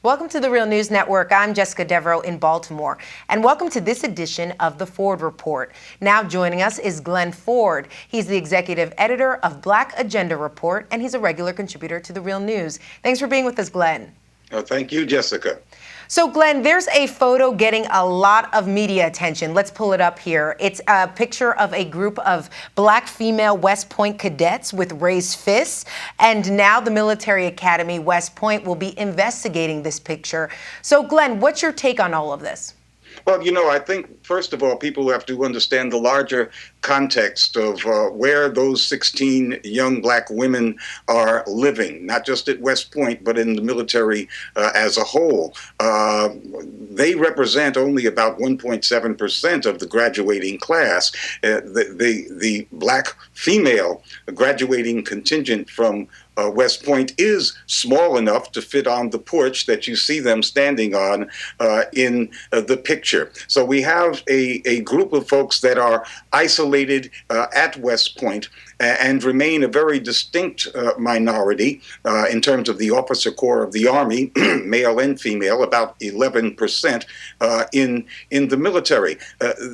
Welcome to the Real News Network. I'm Jessica Devereaux in Baltimore, and welcome to this edition of the Ford Report. Now joining us is Glen Ford. He's the executive editor of Black Agenda Report, and he's a regular contributor to the Real News. Thanks for being with us, Glen. Thank you, Jessica. So, Glen, there's a photo getting a lot of media attention. Let's pull it up here. It's a picture of a group of Black female West Point cadets with raised fists. And now the military academy, West Point, will be investigating this picture. So, Glen, what's your take on all of this? Well, I think, first of all, people have to understand the larger context of where those 16 young Black women are living, not just at West Point, but in the military as a whole. They represent only about 1.7% of the graduating class. The Black female graduating contingent from West Point is small enough to fit on the porch that you see them standing on in the picture. So we have a group of folks that are isolated at West Point and remain a very distinct minority in terms of the officer corps of the Army, male and female, about 11% in the military.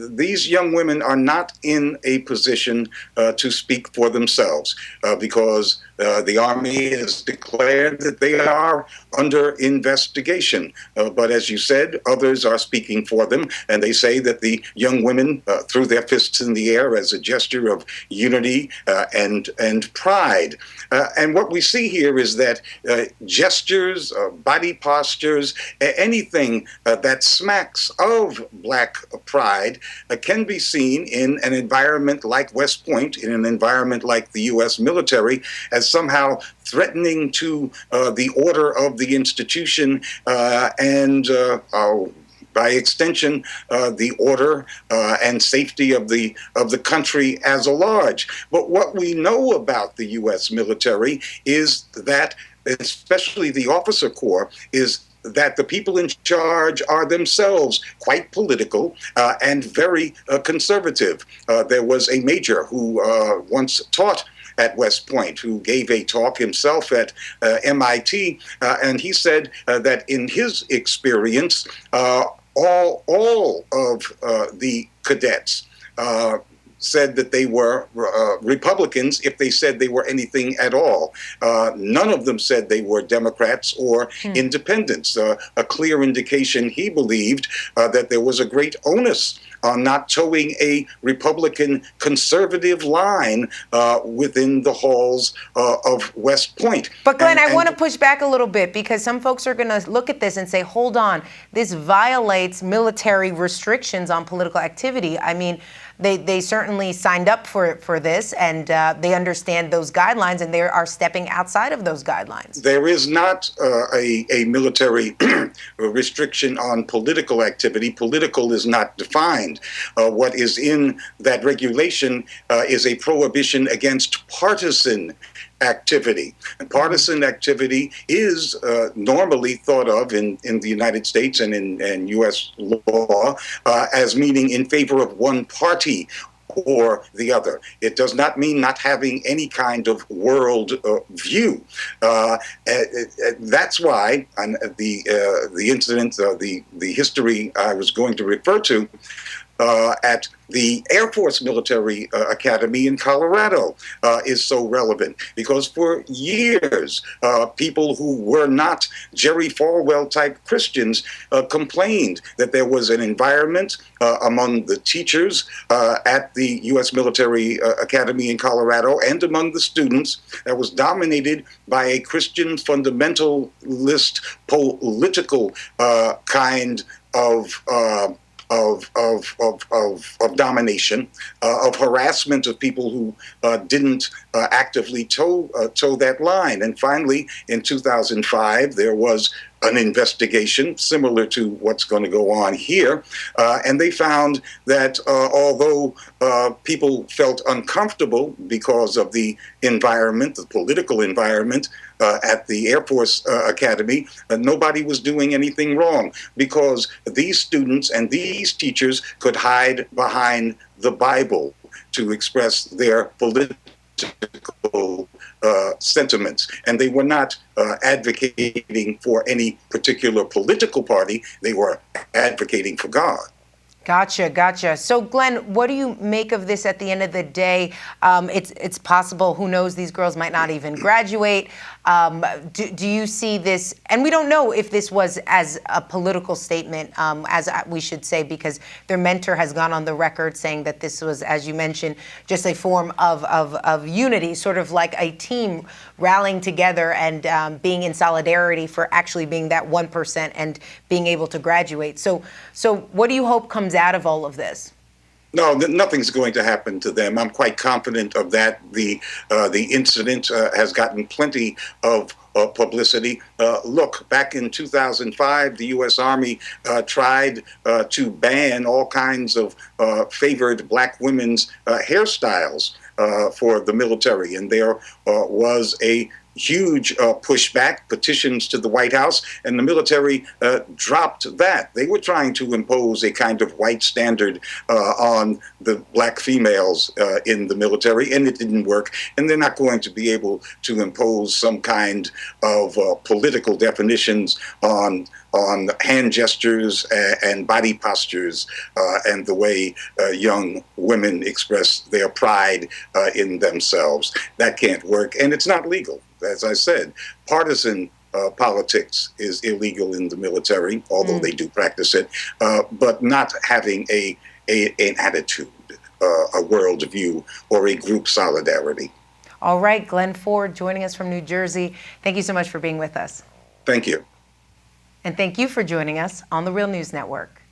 These young women are not in a position to speak for themselves because the Army has declared that they are under investigation. But as you said, others are speaking for them, and they say that the young women threw their fists in the air as a gesture of unity and pride. And what we see here is that gestures, body postures, anything that smacks of Black pride can be seen in an environment like West Point, in an environment like the U.S. military, as somehow threatening to the order of the institution and by extension, the order and safety of the country as a large. But what we know about the U.S. military is that, especially the officer corps, is that the people in charge are themselves quite political and very conservative. There was a major who once taught at West Point, who gave a talk himself at MIT, and he said that in his experience, all of the cadets said that they were Republicans if they said they were anything at all. None of them said they were Democrats or independents. A clear indication, he believed, that there was a great onus on not towing a Republican conservative line within the halls of West Point. But Glen, I want to push back a little bit because some folks are going to look at this and say, hold on, this violates military restrictions on political activity. I mean, they certainly signed up for this, and they understand those guidelines, and they are stepping outside of those guidelines. There is not a military restriction on political activity. Political is not defined. What is in that regulation is a prohibition against partisan activity. And partisan activity is normally thought of in the United States and in U.S. law as meaning in favor of one party or the other. It does not mean not having any kind of world view. That's why the incident, the history I was going to refer to at the Air Force Military Academy in Colorado is so relevant, because for years, people who were not Jerry Falwell type Christians complained that there was an environment among the teachers at the U.S. Military Academy in Colorado and among the students that was dominated by a Christian fundamentalist political kind of domination, of harassment of people who didn't actively toe that line. And finally, in 2005, there was an investigation similar to what's going to go on here. And they found that although people felt uncomfortable because of the environment, the political environment, at the Air Force Academy, nobody was doing anything wrong, because these students and these teachers could hide behind the Bible to express their political sentiments, and they were not advocating for any particular political party. They were advocating for God. Gotcha, gotcha. So, Glenn, what do you make of this at the end of the day? It's possible, who knows, these girls might not even graduate. Do you see this, and we don't know if this was as a political statement, as we should say, because their mentor has gone on the record saying that this was, as you mentioned, just a form of unity, sort of like a team rallying together and being in solidarity for actually being that 1% and being able to graduate. So what do you hope comes out of all of this? No, nothing's going to happen to them. I'm quite confident of that. The incident has gotten plenty of publicity. Look, back in 2005, the U.S. Army tried to ban all kinds of favored black women's hairstyles for the military, and there was a huge pushback, petitions to the White House, and the military dropped that. They were trying to impose a kind of white standard on the black females in the military, and it didn't work. And they're not going to be able to impose some kind of political definitions on hand gestures and body postures and the way young women express their pride in themselves. That can't work, and it's not legal. As I said, partisan politics is illegal in the military, although they do practice it, but not having an attitude, a worldview, or a group solidarity. All right, Glen Ford joining us from New Jersey. Thank you so much for being with us. Thank you. And thank you for joining us on the Real News Network.